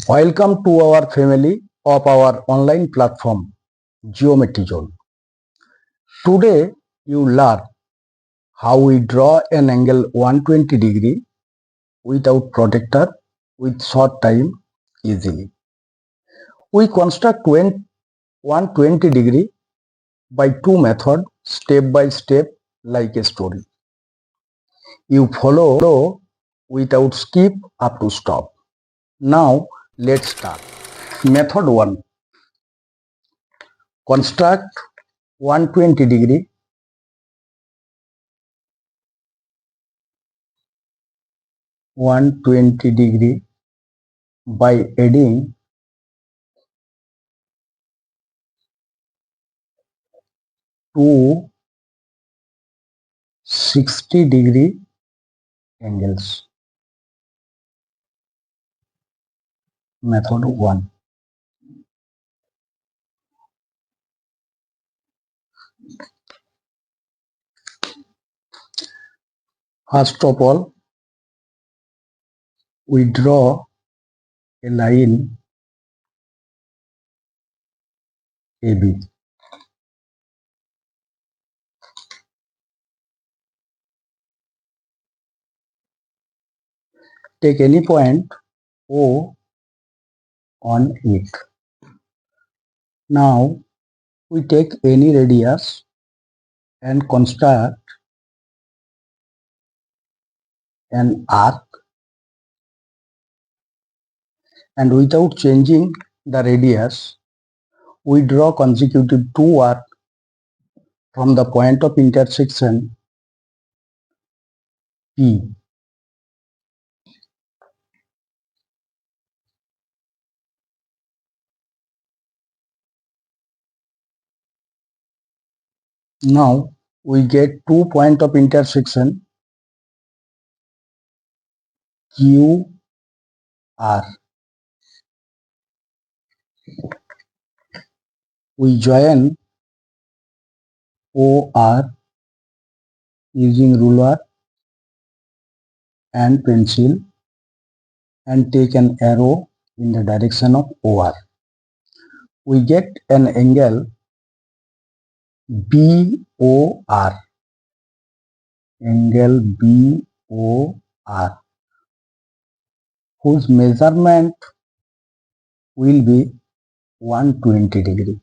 Welcome to our family of our online platform Geometry Zone. Today you learn how we draw an angle 120 degree without protector with short time easily. We construct 120 degree by two methods step by step like a story. You follow without skip up to stop. Now let's start. Method 1. Construct 120 degree by adding two 60-degree angles. Method 1. First of all, we draw a line AB. Take any point O on it. Now we take any radius and construct an arc, and without changing the radius, we draw consecutive two arcs from the point of intersection P. Now we get two points of intersection Q R. We join OR using ruler and pencil and take an arrow in the direction of OR. We get an angle BOR. Angle BOR, whose measurement will be 120 degree.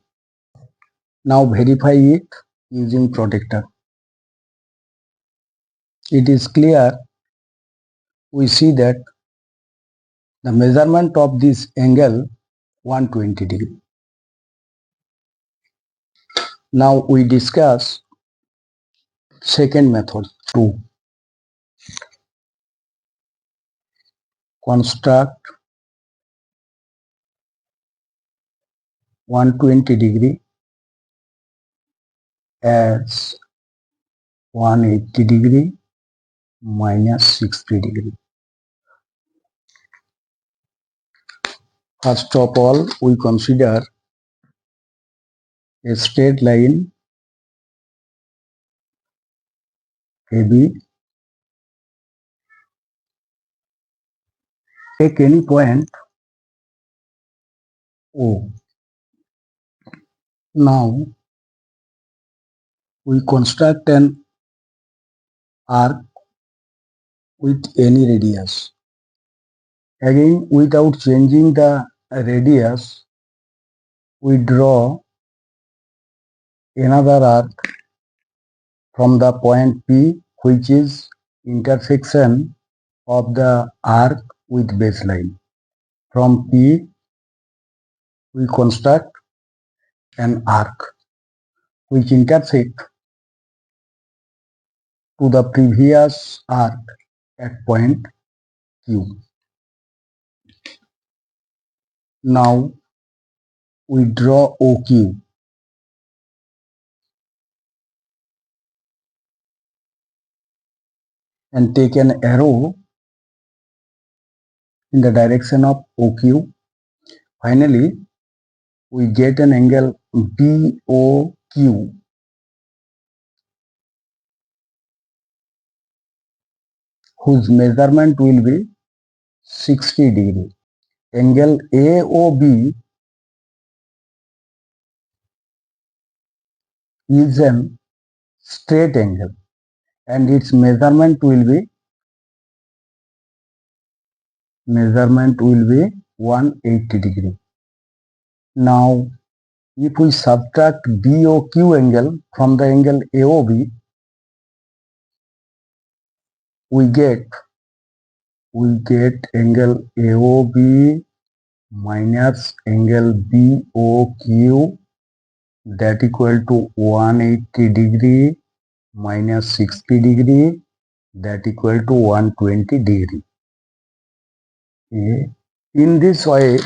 Now verify it using protractor. It is clear. We see that the measurement of this angle 120 degree. Now we discuss second method 2. Construct 120 degree as 180 degree minus 60 degree. First of all, we consider a straight line AB. Take any point O. Now we construct an arc with any radius. Again, without changing the radius, we draw another arc from the point P, which is intersection of the arc with baseline. From P, we construct an arc which intersects to the previous arc at point Q. Now we draw OQ. And take an arrow in the direction of OQ. Finally, we get an angle BOQ, whose measurement will be 60 degree. angle AOB is an straight angle and its measurement will be 180 degree. Now if we subtract BOQ angle from the angle AOB, we get angle AOB minus angle BOQ, that equal to 180 degree minus 60 degree, that equal to 120 degree. In this way,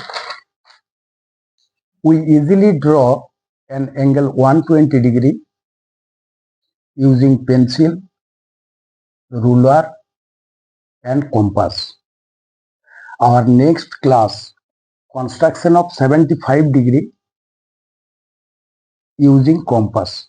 we easily draw an angle 120 degree using pencil, ruler and compass. Our next class, construction of 75 degree using compass.